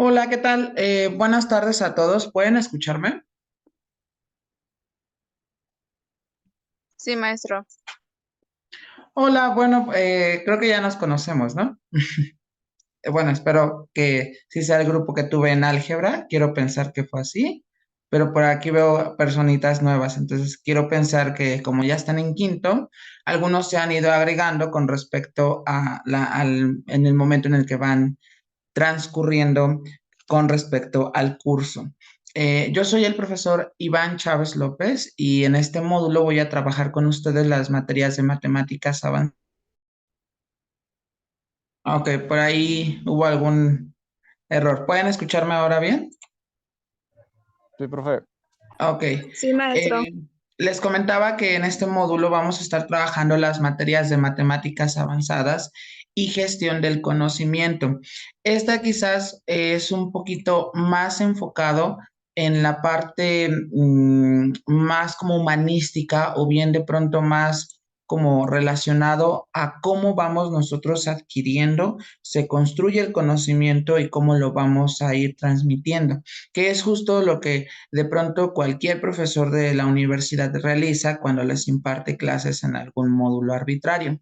Hola, ¿qué tal? Buenas tardes a todos. ¿Pueden escucharme? Sí, maestro. Hola, bueno, creo que ya nos conocemos, ¿no? Bueno, espero que sí sea el grupo que tuve en álgebra. Quiero pensar que fue así, pero por aquí veo personitas nuevas, entonces quiero pensar que como ya están en quinto, algunos se han ido agregando con respecto a en el momento en el que van transcurriendo con respecto al curso. Yo soy el profesor Iván Chávez López y en este módulo voy a trabajar con ustedes las materias de matemáticas avanzadas. Ok, por ahí hubo algún error. ¿Pueden escucharme ahora bien? Sí, profe. Ok. Sí, maestro. Les comentaba que en este módulo vamos a estar trabajando las materias de matemáticas avanzadas y gestión del conocimiento. Esta quizás es un poquito más enfocado en la parte más como humanística o bien de pronto más como relacionado a cómo vamos nosotros adquiriendo, se construye el conocimiento y cómo lo vamos a ir transmitiendo, que es justo lo que de pronto cualquier profesor de la universidad realiza cuando les imparte clases en algún módulo arbitrario.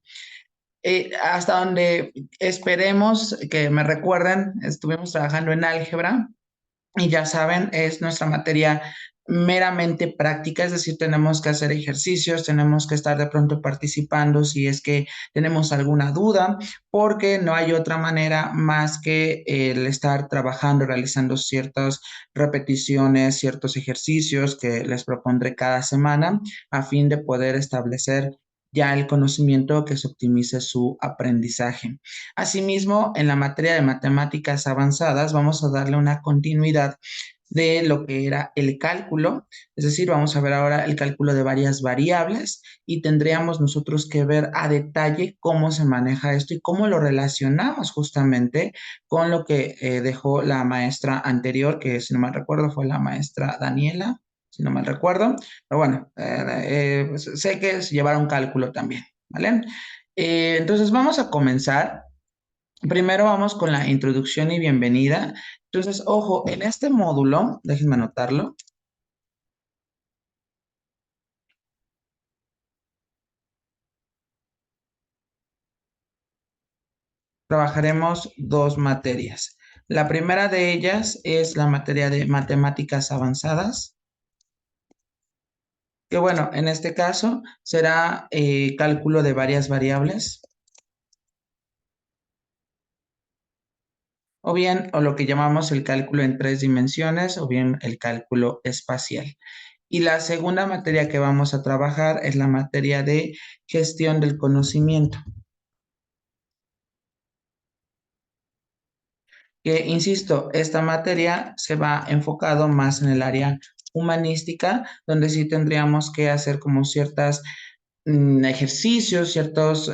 Hasta donde esperemos que me recuerden, estuvimos trabajando en álgebra y ya saben, es nuestra materia meramente práctica, es decir, tenemos que hacer ejercicios, tenemos que estar de pronto participando si es que tenemos alguna duda, porque no hay otra manera más que el estar trabajando, realizando ciertas repeticiones, ciertos ejercicios que les propondré cada semana a fin de poder establecer ya el conocimiento que se optimice su aprendizaje. Asimismo, en la materia de matemáticas avanzadas vamos a darle una continuidad de lo que era el cálculo, es decir, vamos a ver ahora el cálculo de varias variables y tendríamos nosotros que ver a detalle cómo se maneja esto y cómo lo relacionamos justamente con lo que dejó la maestra anterior, que si no mal recuerdo fue la maestra Daniela, si no mal recuerdo, pero bueno, pues sé que se llevará un cálculo también, ¿vale? Entonces vamos a comenzar. Primero vamos con la introducción y bienvenida. Entonces, ojo, en este módulo, déjenme anotarlo, trabajaremos dos materias. La primera de ellas es la materia de matemáticas avanzadas, que bueno, en este caso será cálculo de varias variables, o bien, o lo que llamamos el cálculo en tres dimensiones, o bien el cálculo espacial. Y la segunda materia que vamos a trabajar es la materia de gestión del conocimiento, que, insisto, esta materia se va enfocado más en el área humanística, donde sí tendríamos que hacer como ciertas ejercicios, ciertos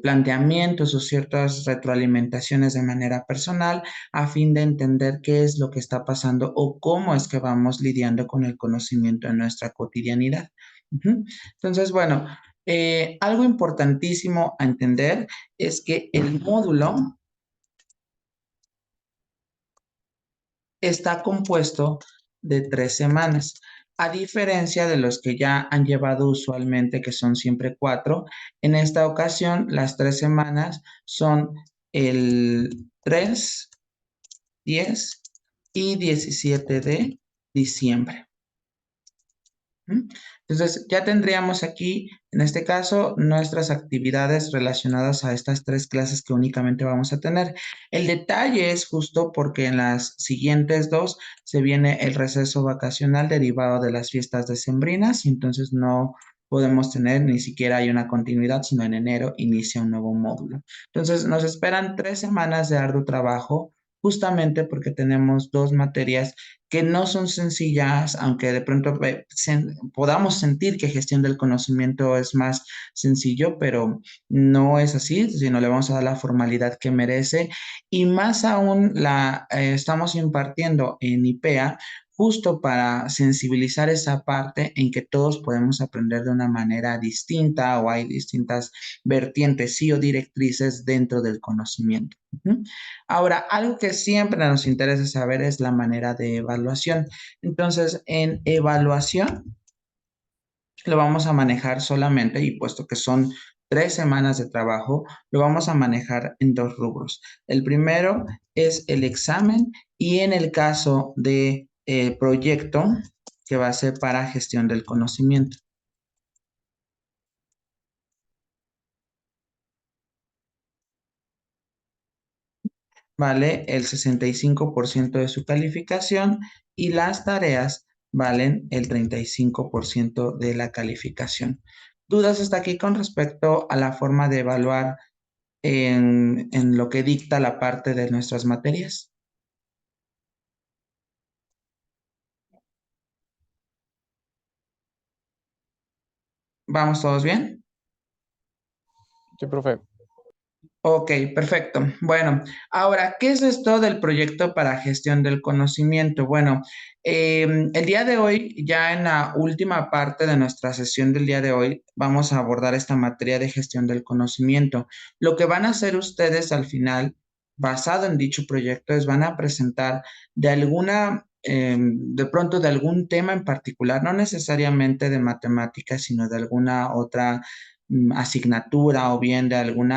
planteamientos o ciertas retroalimentaciones de manera personal a fin de entender qué es lo que está pasando o cómo es que vamos lidiando con el conocimiento en nuestra cotidianidad. Ujú. Entonces, bueno, algo importantísimo a entender es que el módulo está compuesto de 3 semanas, a diferencia de los que ya han llevado usualmente, que son siempre 4. En esta ocasión, las 3 semanas son el 3, 10 y 17 de diciembre. Entonces, ya tendríamos aquí, en este caso, nuestras actividades relacionadas a estas 3 clases que únicamente vamos a tener. El detalle es justo porque en las siguientes dos se viene el receso vacacional derivado de las fiestas decembrinas y entonces no podemos tener ni siquiera hay una continuidad, sino en enero inicia un nuevo módulo. Entonces, nos esperan 3 semanas de arduo trabajo justamente porque tenemos dos materias que no son sencillas, aunque de pronto podamos sentir que gestión del conocimiento es más sencillo, pero no es así, sino le vamos a dar la formalidad que merece y más aún la estamos impartiendo en IPEA justo para sensibilizar esa parte en que todos podemos aprender de una manera distinta o hay distintas vertientes, sí, o directrices dentro del conocimiento. Ahora, algo que siempre nos interesa saber es la manera de evaluación. Entonces, en evaluación lo vamos a manejar solamente, y puesto que son 3 semanas de trabajo, lo vamos a manejar en 2 rubros. El primero es el examen y en el caso de proyecto, que va a ser para gestión del conocimiento. Vale el 65% de su calificación y las tareas valen el 35% de la calificación. ¿Dudas hasta aquí con respecto a la forma de evaluar en lo que dicta la parte de nuestras materias? ¿Vamos todos bien? Sí, profe. Ok, perfecto. Bueno, ahora, ¿qué es esto del proyecto para gestión del conocimiento? Bueno, el día de hoy, ya en la última parte de nuestra sesión del día de hoy, vamos a abordar esta materia de gestión del conocimiento. Lo que van a hacer ustedes al final, basado en dicho proyecto, es van a presentar de pronto de algún tema en particular, no necesariamente de matemáticas, sino de alguna otra asignatura o bien de algún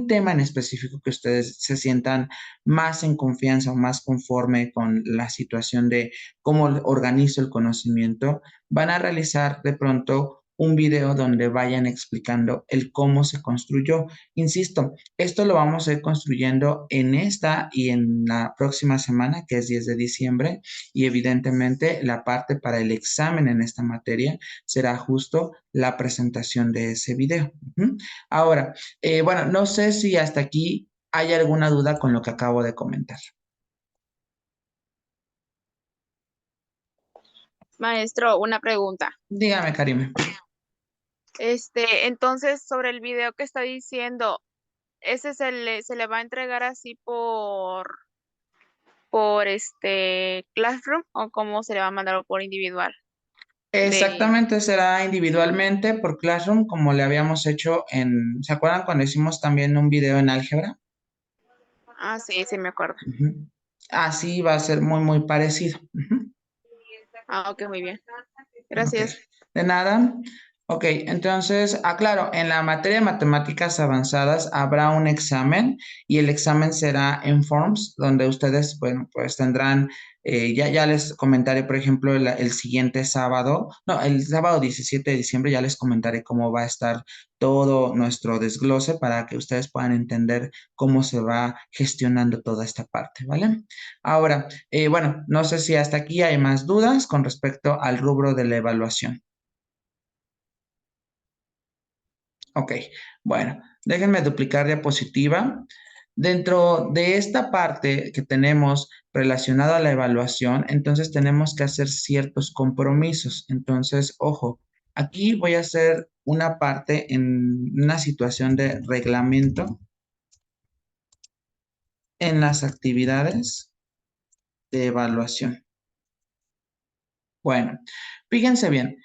tema en específico que ustedes se sientan más en confianza o más conforme con la situación de cómo organizo el conocimiento, van a realizar de pronto un video donde vayan explicando el cómo se construyó. Insisto, esto lo vamos a ir construyendo en esta y en la próxima semana, que es 10 de diciembre, y evidentemente la parte para el examen en esta materia será justo la presentación de ese video. Ahora, bueno, no sé si hasta aquí hay alguna duda con lo que acabo de comentar. Maestro, una pregunta. Dígame, Karime. Entonces, sobre el video que está diciendo, ¿ese se le va a entregar así por Classroom o cómo se le va a mandar o por individual? De, Exactamente, será individualmente por Classroom, como le habíamos hecho ¿se acuerdan cuando hicimos también un video en álgebra? sí, sí me acuerdo. Así va a ser muy, muy parecido. Ok, muy bien. Ok, Gracias. de nada. Ok, entonces, claro, en la materia de matemáticas avanzadas habrá un examen y el examen será en Forms, donde ustedes, bueno, pues tendrán, ya les comentaré, por ejemplo, el siguiente sábado, no, el sábado 17 de diciembre ya les comentaré cómo va a estar todo nuestro desglose para que ustedes puedan entender cómo se va gestionando toda esta parte, ¿vale? Ahora, bueno, no sé si hasta aquí hay más dudas con respecto al rubro de la evaluación. Ok, bueno, déjenme duplicar diapositiva. Dentro de esta parte que tenemos relacionada a la evaluación, entonces tenemos que hacer ciertos compromisos. Entonces, ojo, aquí voy a hacer una parte en una situación de reglamento en las actividades de evaluación. Bueno, fíjense bien.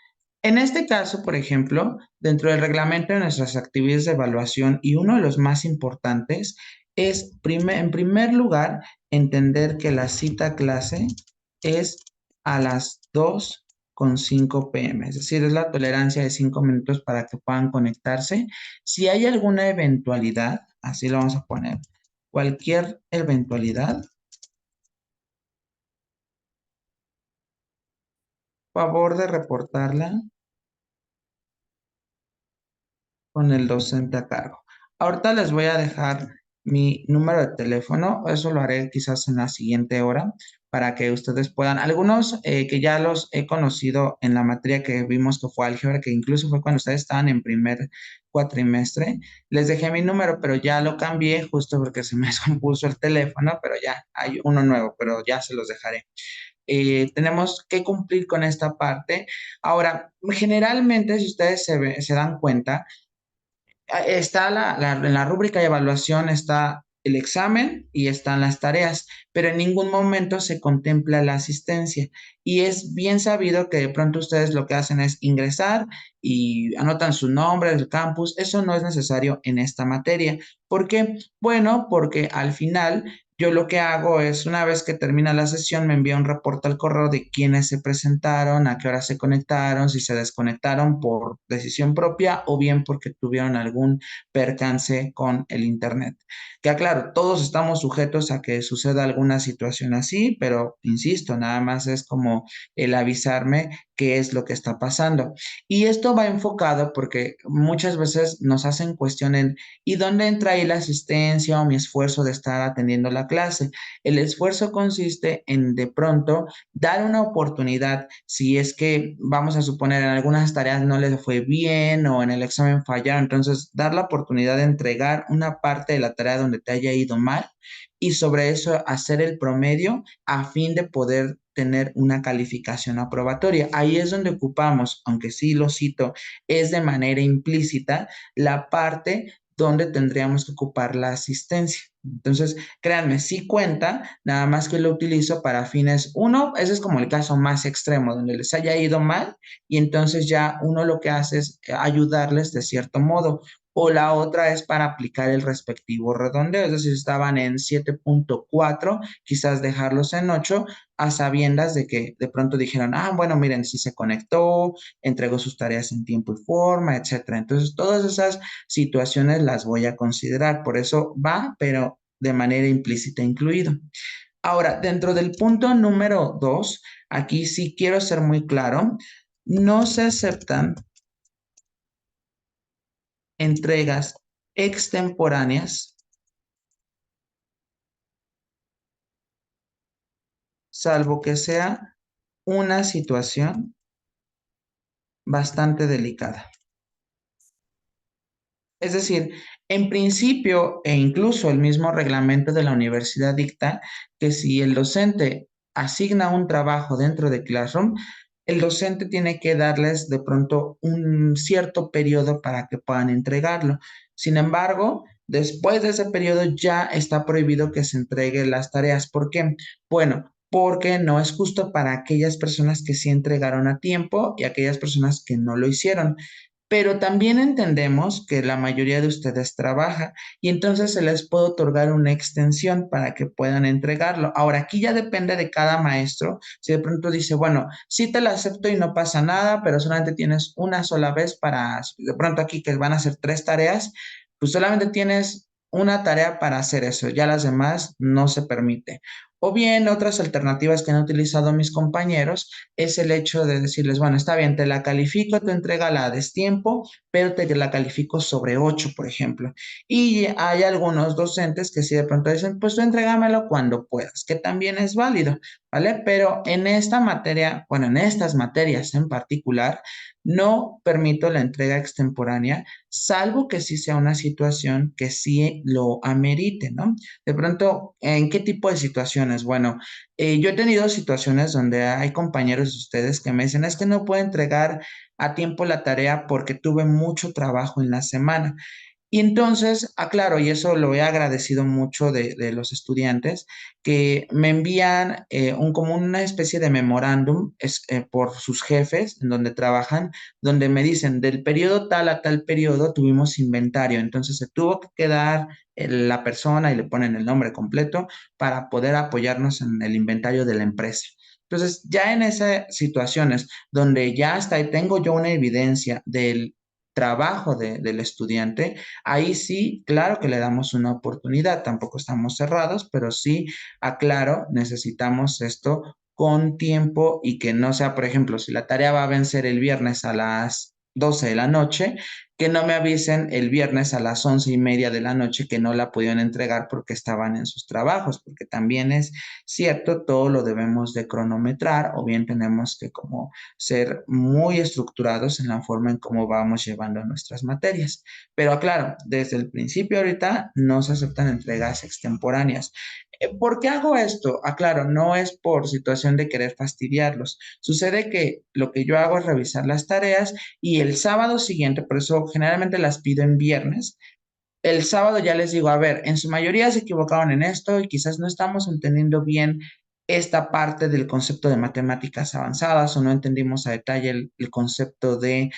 En este caso, por ejemplo, dentro del reglamento de nuestras actividades de evaluación y uno de los más importantes es, en primer lugar, entender que la cita clase es a las 2:05 p.m., es decir, es la tolerancia de 5 minutos para que puedan conectarse. Si hay alguna eventualidad, así lo vamos a poner, cualquier eventualidad, favor de reportarla con el docente a cargo. Ahorita les voy a dejar mi número de teléfono, eso lo haré quizás en la siguiente hora para que ustedes puedan, algunos que ya los he conocido en la materia que vimos que fue álgebra, que incluso fue cuando ustedes estaban en primer cuatrimestre, les dejé mi número, pero ya lo cambié justo porque se me descompuso el teléfono, pero ya hay uno nuevo, pero ya se los dejaré. Tenemos que cumplir con esta parte. Ahora, generalmente, si ustedes se dan cuenta, está en la rúbrica de evaluación está el examen y están las tareas, pero en ningún momento se contempla la asistencia. Y es bien sabido que de pronto ustedes lo que hacen es ingresar y anotan su nombre del campus. Eso no es necesario en esta materia. ¿Por qué? Bueno, porque al final yo lo que hago es, una vez que termina la sesión, me envía un reporte al correo de quiénes se presentaron, a qué hora se conectaron, si se desconectaron por decisión propia o bien porque tuvieron algún percance con el Internet. Que claro, todos estamos sujetos a que suceda alguna situación así, pero insisto, nada más es como el avisarme qué es lo que está pasando. Y esto va enfocado porque muchas veces nos hacen cuestión en ¿y dónde entra ahí la asistencia o mi esfuerzo de estar atendiendo la clase? El esfuerzo consiste en de pronto dar una oportunidad, si es que vamos a suponer en algunas tareas no les fue bien o en el examen fallaron, entonces dar la oportunidad de entregar una parte de la tarea donde te haya ido mal y sobre eso hacer el promedio a fin de poder tener una calificación aprobatoria. Ahí es donde ocupamos, aunque sí lo cito, es de manera implícita la parte donde tendríamos que ocupar la asistencia. Entonces, créanme, sí cuenta, nada más que lo utilizo para fines, uno, ese es como el caso más extremo, donde les haya ido mal y entonces ya uno lo que hace es ayudarles de cierto modo. O la otra es para aplicar el respectivo redondeo, es decir, estaban en 7.4, quizás dejarlos en 8, a sabiendas de que de pronto dijeron, ah, bueno, miren, sí se conectó, entregó sus tareas en tiempo y forma, etcétera. Entonces, todas esas situaciones las voy a considerar, por eso va, pero de manera implícita incluido. Ahora, dentro del punto número 2, aquí sí quiero ser muy claro, no se aceptan entregas extemporáneas, salvo que sea una situación bastante delicada. Es decir, en principio e incluso el mismo reglamento de la universidad dicta que si el docente asigna un trabajo dentro de Classroom, el docente tiene que darles de pronto un cierto periodo para que puedan entregarlo. Sin embargo, después de ese periodo ya está prohibido que se entreguen las tareas. ¿Por qué? Bueno, porque no es justo para aquellas personas que sí entregaron a tiempo y aquellas personas que no lo hicieron, pero también entendemos que la mayoría de ustedes trabaja y entonces se les puede otorgar una extensión para que puedan entregarlo. Ahora, aquí ya depende de cada maestro. Si de pronto dice, bueno, sí te la acepto y no pasa nada, pero solamente tienes una sola vez para, de pronto aquí que van a hacer 3 tareas, pues solamente tienes una tarea para hacer eso, ya las demás no se permite. O bien otras alternativas que han utilizado mis compañeros es el hecho de decirles, bueno, está bien, te la califico, te entrega la a destiempo, pero te la califico sobre 8, por ejemplo. Y hay algunos docentes que sí de pronto dicen, pues tú entrégamelo cuando puedas, que también es válido, ¿vale? Pero en esta materia, bueno, en estas materias en particular, no permito la entrega extemporánea, salvo que sí sea una situación que sí lo amerite, ¿no? De pronto, ¿en qué tipo de situaciones? Bueno, yo he tenido situaciones donde hay compañeros de ustedes que me dicen, es que no puedo entregar a tiempo la tarea porque tuve mucho trabajo en la semana. Y entonces, aclaro, y eso lo he agradecido mucho de los estudiantes, que me envían como una especie de memorándum por sus jefes en donde trabajan, donde me dicen, del periodo tal a tal periodo tuvimos inventario, entonces se tuvo que quedar la persona y le ponen el nombre completo para poder apoyarnos en el inventario de la empresa. Entonces, ya en esas situaciones donde ya hasta ahí tengo yo una evidencia del trabajo del estudiante, ahí sí, claro que le damos una oportunidad, tampoco estamos cerrados, pero sí, aclaro, necesitamos esto con tiempo y que no sea, por ejemplo, si la tarea va a vencer el viernes a las 12 de la noche, que no me avisen el viernes a las 11:30 de la noche que no la pudieron entregar porque estaban en sus trabajos, porque también es cierto, todo lo debemos de cronometrar o bien tenemos que como ser muy estructurados en la forma en cómo vamos llevando nuestras materias. Pero aclaro, desde el principio ahorita no se aceptan entregas extemporáneas. ¿Por qué hago esto? Aclaro, no es por situación de querer fastidiarlos. Sucede que lo que yo hago es revisar las tareas y el sábado siguiente, por eso generalmente las pido en viernes, el sábado ya les digo, a ver, en su mayoría se equivocaron en esto y quizás no estamos entendiendo bien esta parte del concepto de matemáticas avanzadas o no entendimos a detalle el concepto de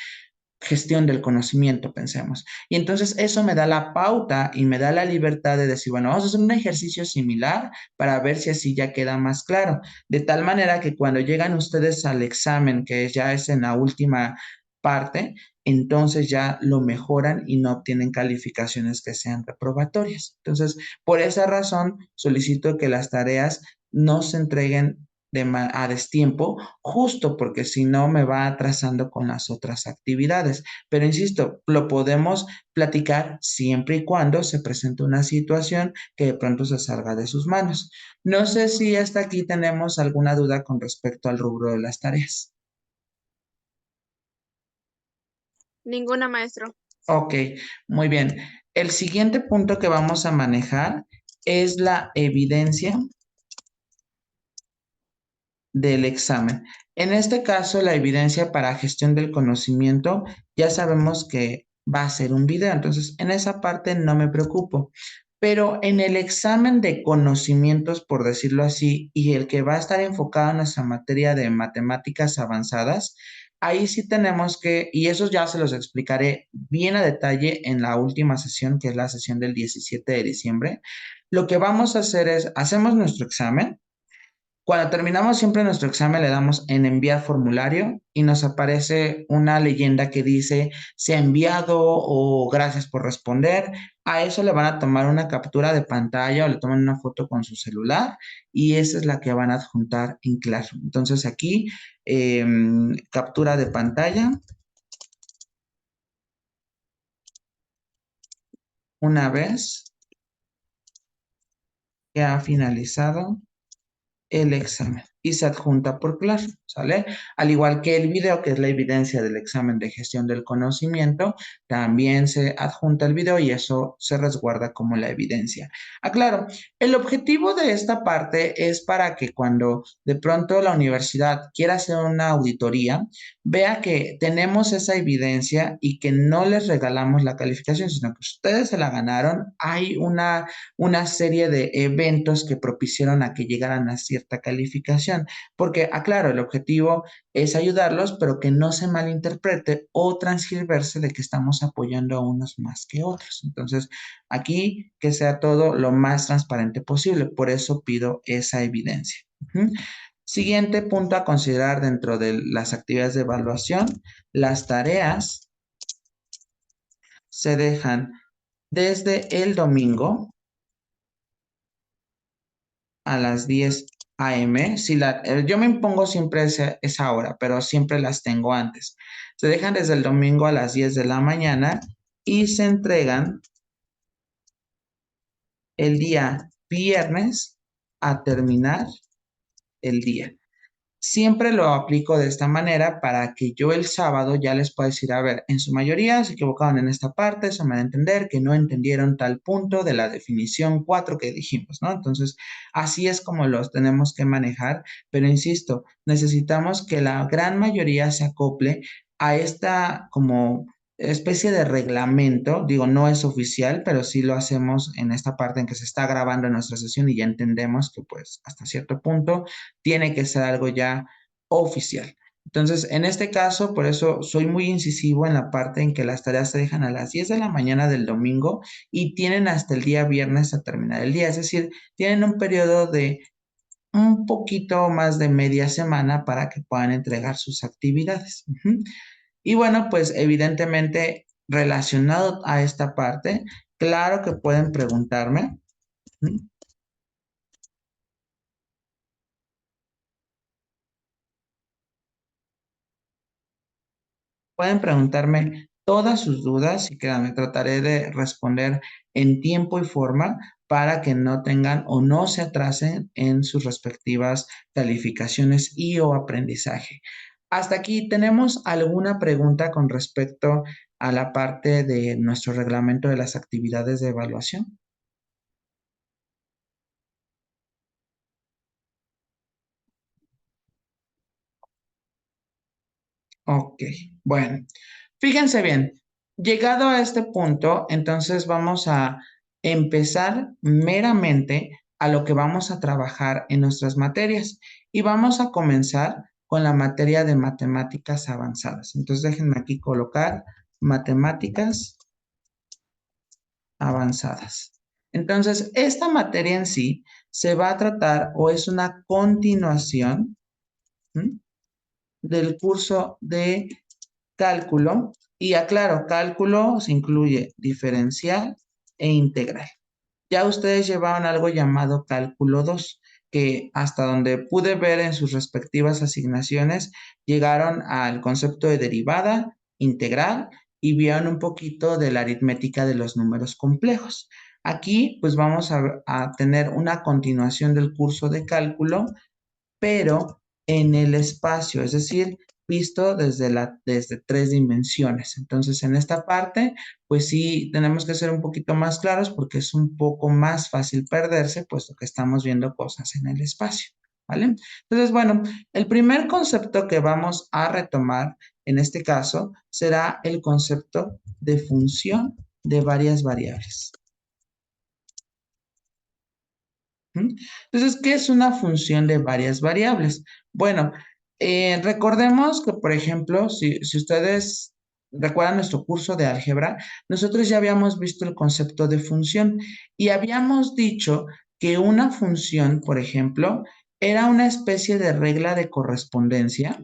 gestión del conocimiento, pensemos. Y entonces eso me da la pauta y me da la libertad de decir, bueno, vamos a hacer un ejercicio similar para ver si así ya queda más claro. De tal manera que cuando llegan ustedes al examen, que ya es en la última parte, entonces ya lo mejoran y no obtienen calificaciones que sean reprobatorias. Entonces, por esa razón, solicito que las tareas no se entreguen a destiempo, justo porque si no me va atrasando con las otras actividades. Pero insisto, lo podemos platicar siempre y cuando se presente una situación que de pronto se salga de sus manos. No sé si hasta aquí tenemos alguna duda con respecto al rubro de las tareas. Ninguna, maestro. Ok, muy bien. El siguiente punto que vamos a manejar es la evidencia del examen. En este caso, la evidencia para gestión del conocimiento, ya sabemos que va a ser un video, entonces en esa parte no me preocupo. Pero en el examen de conocimientos, por decirlo así, y el que va a estar enfocado en nuestra materia de matemáticas avanzadas, ahí sí tenemos que, y eso ya se los explicaré bien a detalle en la última sesión, que es la sesión del 17 de diciembre. Lo que vamos a hacer es, hacemos nuestro examen. Cuando terminamos siempre nuestro examen le damos en enviar formulario y nos aparece una leyenda que dice se ha enviado o gracias por responder. A eso le van a tomar una captura de pantalla o le toman una foto con su celular y esa es la que van a adjuntar en Classroom. Entonces aquí captura de pantalla. Una vez que ha finalizado el examen y se adjunta por Classroom, ¿sale? Al igual que el video, que es la evidencia del examen de gestión del conocimiento, también se adjunta el video y eso se resguarda como la evidencia. Aclaro, el objetivo de esta parte es para que cuando de pronto la universidad quiera hacer una auditoría, vea que tenemos esa evidencia y que no les regalamos la calificación, sino que ustedes se la ganaron. Hay una serie de eventos que propiciaron a que llegaran a cierta calificación, porque, aclaro, el objetivo es ayudarlos, pero que no se malinterprete o transgiverse de que estamos apoyando a unos más que otros. Entonces, aquí que sea todo lo más transparente posible, por eso pido esa evidencia. Siguiente punto a considerar dentro de las actividades de evaluación, las tareas se dejan desde el domingo a las 10 a.m. Yo me impongo siempre esa hora, pero siempre las tengo antes. Se dejan desde el domingo a las 10 de la mañana y se entregan el día viernes a terminar el día. Siempre lo aplico de esta manera para que yo el sábado ya les pueda decir, a ver, en su mayoría se equivocaron en esta parte, eso me da a entender que no entendieron tal punto de la definición 4 que dijimos, ¿no? Entonces, así es como los tenemos que manejar, pero insisto, necesitamos que la gran mayoría se acople a esta como especie de reglamento, digo, no es oficial, pero sí lo hacemos en esta parte en que se está grabando nuestra sesión y ya entendemos que pues hasta cierto punto tiene que ser algo ya oficial. Entonces, en este caso, por eso soy muy incisivo en la parte en que las tareas se dejan a las 10 de la mañana del domingo y tienen hasta el día viernes a terminar el día. Es decir, tienen un periodo de un poquito más de media semana para que puedan entregar sus actividades. Y bueno, pues evidentemente relacionado a esta parte, claro que pueden preguntarme. Pueden preguntarme todas sus dudas y créanme, trataré de responder en tiempo y forma para que no tengan o no se atrasen en sus respectivas calificaciones y o aprendizaje. Hasta aquí, ¿tenemos alguna pregunta con respecto a la parte de nuestro reglamento de las actividades de evaluación? Ok, bueno, fíjense bien. Llegado a este punto, entonces vamos a empezar meramente a lo que vamos a trabajar en nuestras materias y vamos a comenzar con la materia de matemáticas avanzadas. Entonces déjenme aquí colocar matemáticas avanzadas. Entonces, esta materia en sí se va a tratar o es una continuación, ¿m?, del curso de cálculo. Y aclaro, cálculo se incluye diferencial e integral. Ya ustedes llevaron algo llamado cálculo 2, que hasta donde pude ver en sus respectivas asignaciones, llegaron al concepto de derivada, integral y vieron un poquito de la aritmética de los números complejos. Aquí pues vamos a tener una continuación del curso de cálculo, pero en el espacio, es decir, visto desde 3 dimensiones. Entonces, en esta parte, pues sí, tenemos que ser un poquito más claros porque es un poco más fácil perderse, puesto que estamos viendo cosas en el espacio, ¿vale? Entonces, bueno, el primer concepto que vamos a retomar en este caso será el concepto de función de varias variables. ¿Mm? Entonces, ¿qué es una función de varias variables? Bueno, recordemos que, por ejemplo, si ustedes recuerdan nuestro curso de álgebra, nosotros ya habíamos visto el concepto de función y habíamos dicho que una función, por ejemplo, era una especie de regla de correspondencia.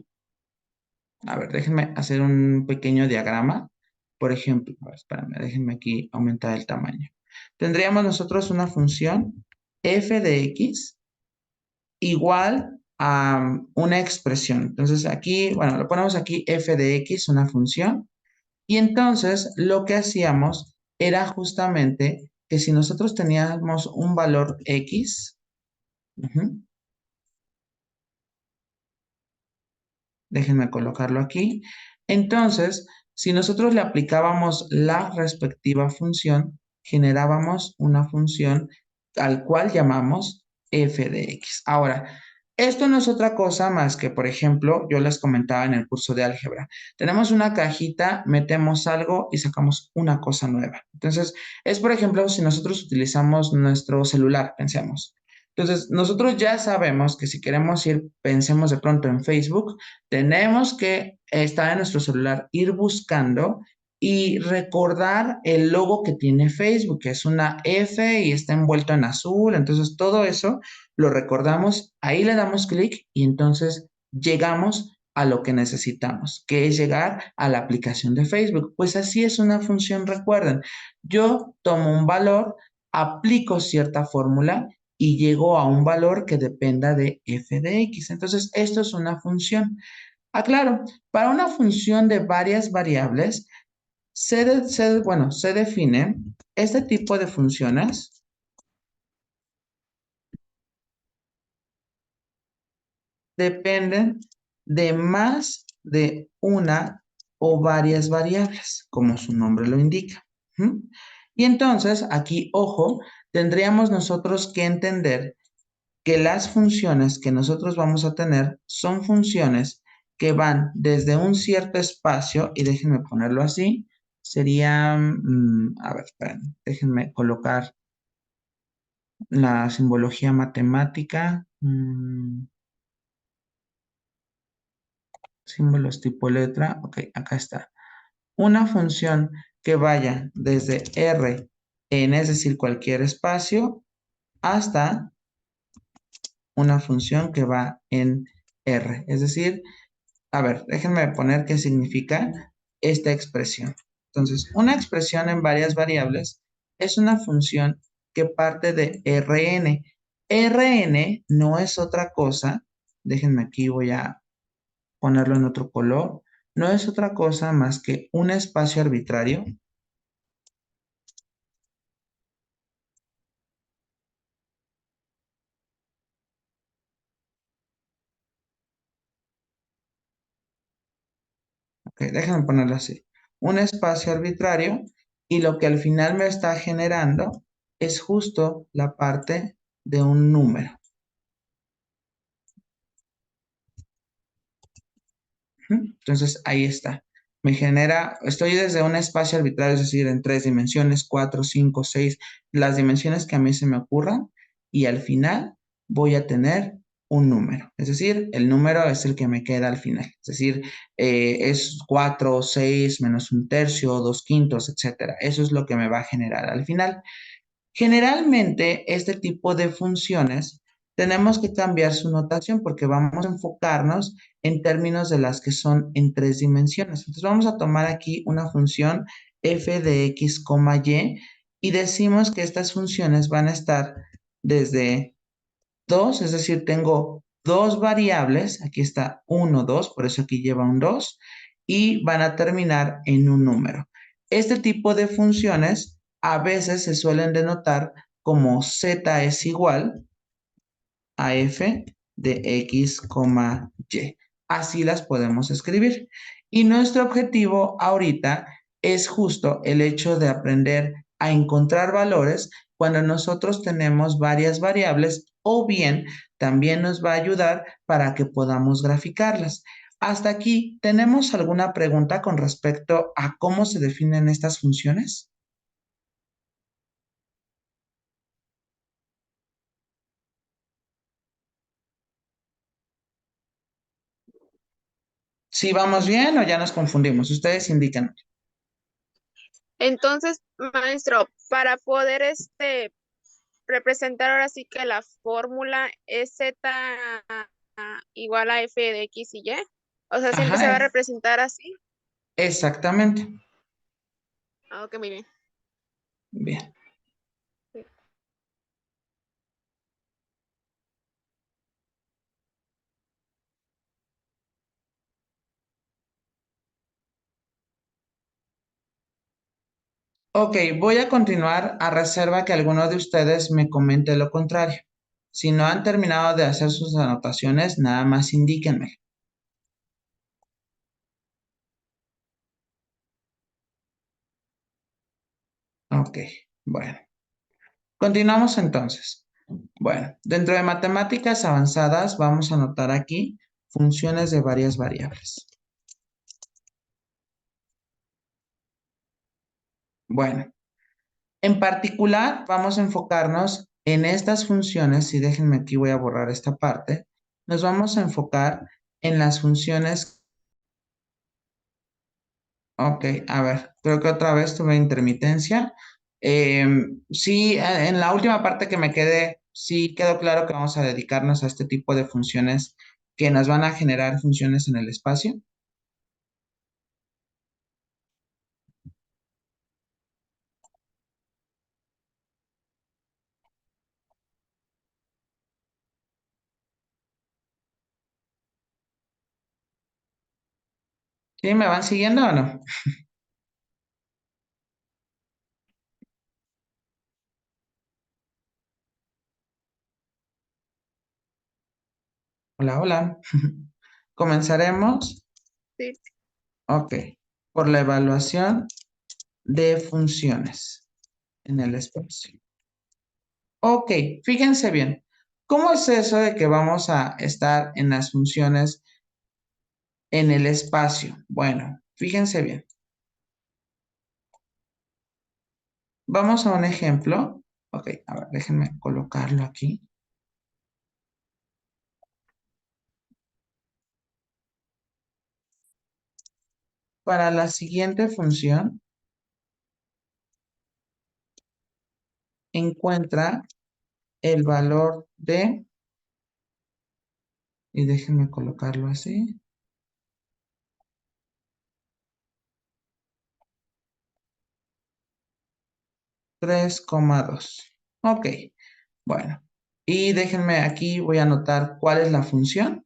A ver, déjenme hacer un pequeño diagrama. Por ejemplo, a ver, espérame, déjenme aquí aumentar el tamaño. Tendríamos nosotros una función f de x igual a una expresión. Entonces aquí, bueno, lo ponemos aquí f de x, una función. Y entonces lo que hacíamos era justamente que si nosotros teníamos un valor x, déjenme colocarlo aquí. Entonces, si nosotros le aplicábamos la respectiva función, generábamos una función al cual llamamos f de x. Ahora, esto no es otra cosa más que, por ejemplo, yo les comentaba en el curso de álgebra. Tenemos una cajita, metemos algo y sacamos una cosa nueva. Entonces, es por ejemplo, si nosotros utilizamos nuestro celular, pensemos. Entonces, nosotros ya sabemos que si queremos ir, pensemos de pronto en Facebook, tenemos que estar en nuestro celular, ir buscando y recordar el logo que tiene Facebook, que es una F y está envuelto en azul. Entonces, todo eso lo recordamos, ahí le damos clic y entonces llegamos a lo que necesitamos, que es llegar a la aplicación de Facebook. Pues así es una función, recuerden. Yo tomo un valor, aplico cierta fórmula y llego a un valor que dependa de f de x. Entonces, esto es una función. Aclaro, para una función de varias variables, se define este tipo de funciones dependen de más de una o varias variables, como su nombre lo indica. ¿Mm? Y entonces, aquí, ojo, tendríamos nosotros que entender que las funciones que nosotros vamos a tener son funciones que van desde un cierto espacio, y déjenme ponerlo así, sería, a ver, esperen, déjenme colocar la simbología matemática, símbolos tipo letra, ok, acá está. Una función que vaya desde R en, es decir, cualquier espacio, hasta una función que va en R, es decir, a ver, déjenme poner qué significa esta expresión. Entonces, una expresión en varias variables es una función que parte de Rn. Rn no es otra cosa, déjenme aquí, voy a ponerlo en otro color, no es otra cosa más que un espacio arbitrario. Ok, déjenme ponerlo así. Un espacio arbitrario y lo que al final me está generando es justo la parte de un número. Entonces, ahí está. Me genera, estoy desde un espacio arbitrario, es decir, en 3 dimensiones, 4, 5, 6, las dimensiones que a mí se me ocurran, y al final voy a tener un número. Es decir, el número es el que me queda al final. Es decir, es 4, 6, menos un tercio, 2/5, etcétera. Eso es lo que me va a generar al final. Generalmente, este tipo de funciones tenemos que cambiar su notación porque vamos a enfocarnos en términos de las que son en 3 dimensiones. Entonces, vamos a tomar aquí una función f de x, y y decimos que estas funciones van a estar desde 2, es decir, tengo dos variables, aquí está 1, 2, por eso aquí lleva un 2, y van a terminar en un número. Este tipo de funciones a veces se suelen denotar como z es igual a f de x, y. Así las podemos escribir. Y nuestro objetivo ahorita es justo el hecho de aprender a encontrar valores cuando nosotros tenemos varias variables, o bien también nos va a ayudar para que podamos graficarlas. Hasta aquí, ¿tenemos alguna pregunta con respecto a cómo se definen estas funciones? ¿Sí vamos bien o ya nos confundimos? Ustedes indican. Entonces, maestro, para poder representar ahora sí que la fórmula es z igual a f de x y y. O sea, siempre se Ajá, va a representar así. exactamente. Ah, ok, muy bien. Bien. Sí. Ok, voy a continuar a reserva que alguno de ustedes me comente lo contrario. Si no han terminado de hacer sus anotaciones, nada más indíquenme. Ok, bueno. Continuamos entonces. Bueno, dentro de matemáticas avanzadas vamos a anotar aquí funciones de varias variables. Bueno, en particular vamos a enfocarnos en estas funciones, y déjenme aquí voy a borrar esta parte. Nos vamos a enfocar en las funciones. Ok, a ver, creo que otra vez tuve intermitencia. Sí, en la última parte que me quedé, sí quedó claro que vamos a dedicarnos a este tipo de funciones que nos van a generar funciones en el espacio. ¿Sí? ¿Me van siguiendo o no? Hola, hola. Comenzaremos, Sí. ok, por la evaluación de funciones en el espacio. Ok, fíjense bien. ¿Cómo es eso de que vamos a estar en las funciones en el espacio? Bueno, fíjense bien. Vamos a un ejemplo. Ok, a ver, déjenme colocarlo aquí. Para la siguiente función, encuentra el valor de, y déjenme colocarlo así, 3,2. Ok, bueno. Y déjenme aquí, voy a anotar cuál es la función.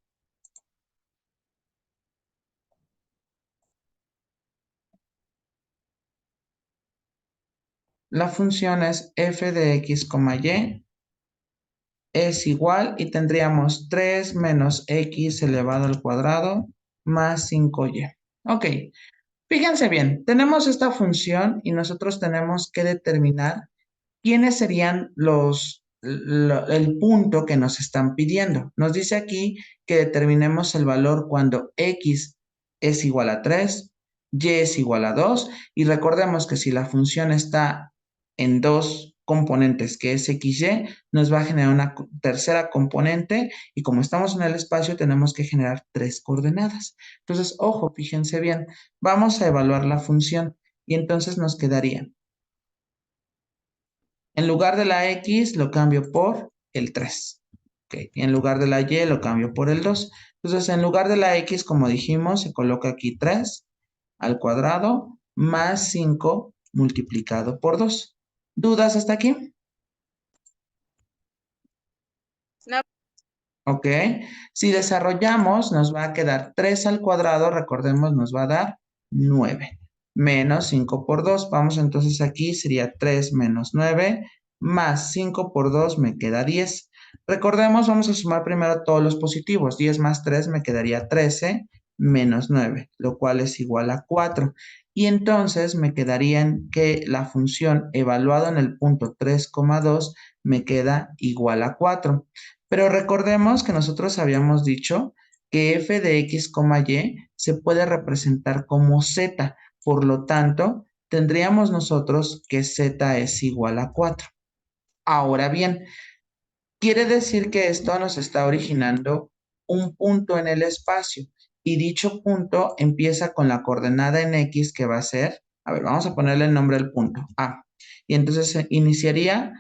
La función es f de x, y es igual, y tendríamos 3 menos x elevado al cuadrado más 5y. Ok, fíjense bien, tenemos esta función y nosotros tenemos que determinar quiénes serían el punto que nos están pidiendo. Nos dice aquí que determinemos el valor cuando x es igual a 3, y es igual a 2. Y recordemos que si la función está en dos componentes, que es x, y, nos va a generar una tercera componente y como estamos en el espacio tenemos que generar tres coordenadas. Entonces, ojo, fíjense bien, vamos a evaluar la función y entonces nos quedaría, en lugar de la x lo cambio por el 3. Okay. Y en lugar de la y lo cambio por el 2. Entonces, en lugar de la x, como dijimos, se coloca aquí 3 al cuadrado más 5 multiplicado por 2. ¿Dudas hasta aquí? No, Ok. Si desarrollamos, nos va a quedar 3 al cuadrado, recordemos, nos va a dar 9. Menos 5 por 2. Vamos entonces aquí, sería 3 menos 9, más 5 por 2 me queda 10. Recordemos, vamos a sumar primero todos los positivos. 10 más 3 me quedaría 13 menos 9, lo cual es igual a 4. Y entonces me quedarían que la función evaluada en el punto 3,2 me queda igual a 4. Pero recordemos que nosotros habíamos dicho que f de x, y se puede representar como z. Por lo tanto, tendríamos nosotros que z es igual a 4. Ahora bien, quiere decir que esto nos está originando un punto en el espacio y dicho punto empieza con la coordenada en x que va a ser, a ver, vamos a ponerle el nombre al punto, A. Y entonces iniciaría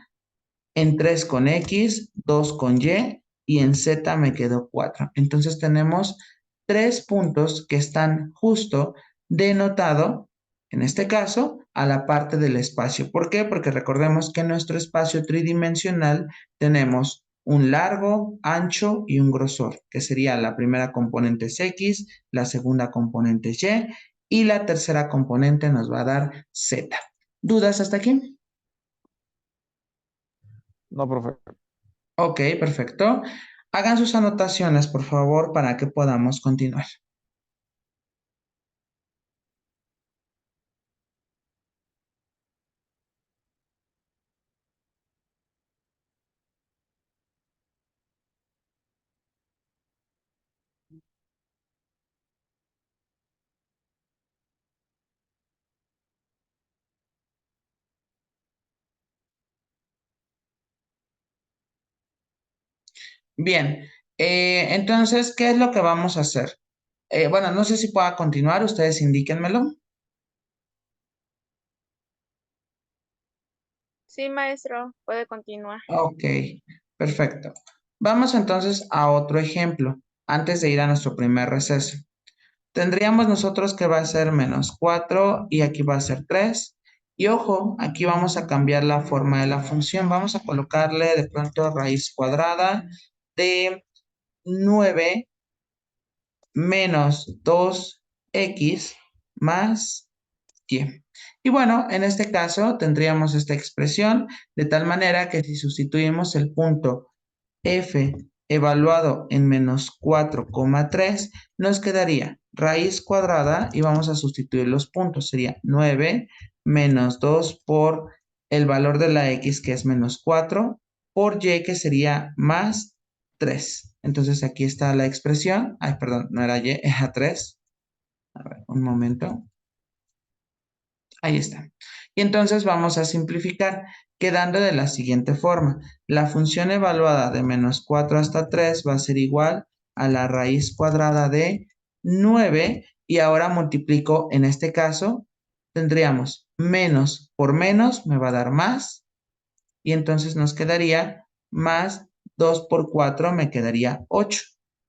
en 3 con X, 2 con y en Z me quedó 4. Entonces tenemos tres puntos que están justo denotado, en este caso, a la parte del espacio. ¿Por qué? Porque recordemos que en nuestro espacio tridimensional tenemos un largo, ancho y un grosor, que sería la primera componente es X, la segunda componente es y la tercera componente nos va a dar Z. ¿Dudas hasta aquí? No, profe. Ok, perfecto. Hagan sus anotaciones, por favor, para que podamos continuar. Bien, entonces, ¿qué es lo que vamos a hacer? Bueno, no sé si pueda continuar, ustedes indíquenmelo. sí, maestro, puede continuar. Ok, perfecto. Vamos entonces a otro ejemplo, antes de ir a nuestro primer receso. Tendríamos nosotros que va a ser menos 4 y aquí va a ser 3. Y ojo, aquí vamos a cambiar la forma de la función. Vamos a colocarle de pronto raíz cuadrada de 9 menos 2x más y. Y bueno, en este caso tendríamos esta expresión de tal manera que si sustituimos el punto f evaluado en menos 4,3, nos quedaría raíz cuadrada y vamos a sustituir los puntos. Sería 9 menos 2 por el valor de la x que es menos 4 por y que sería más 3. Entonces aquí está la expresión. Ay, perdón, no era y, era 3. A ver, un momento. Ahí está. Y entonces vamos a simplificar, quedando de la siguiente forma. La función evaluada de menos 4 hasta 3 va a ser igual a la raíz cuadrada de 9 y ahora multiplico, en este caso, tendríamos menos por menos me va a dar más y entonces nos quedaría más 2 por 4 me quedaría 8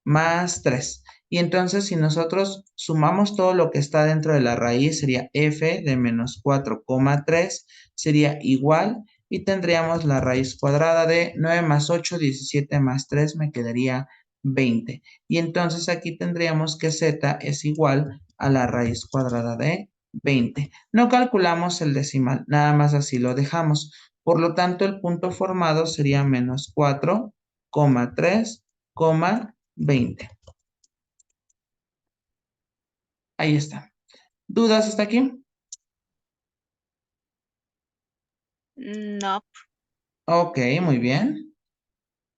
más 3. Y entonces si nosotros sumamos todo lo que está dentro de la raíz, sería f de menos 4,3, sería igual y tendríamos la raíz cuadrada de 9 más 8, 17 más 3 me quedaría 20. Y entonces aquí tendríamos que z es igual a la raíz cuadrada de 20. No calculamos el decimal, nada más así lo dejamos. Por lo tanto, el punto formado sería menos 4,3,20. Ahí está. ¿Dudas hasta aquí? No, Ok, muy bien.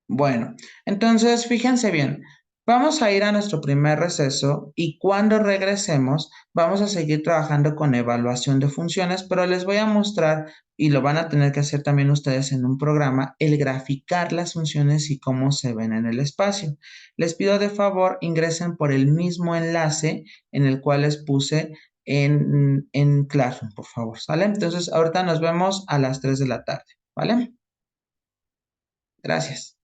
Bueno, entonces fíjense bien. Vamos a ir a nuestro primer receso y cuando regresemos vamos a seguir trabajando con evaluación de funciones, pero les voy a mostrar, y lo van a tener que hacer también ustedes en un programa, el graficar las funciones y cómo se ven en el espacio. Les pido de favor ingresen por el mismo enlace en el cual les puse en Classroom, por favor, ¿sale? Entonces ahorita nos vemos a las 3 de la tarde, ¿vale? Gracias.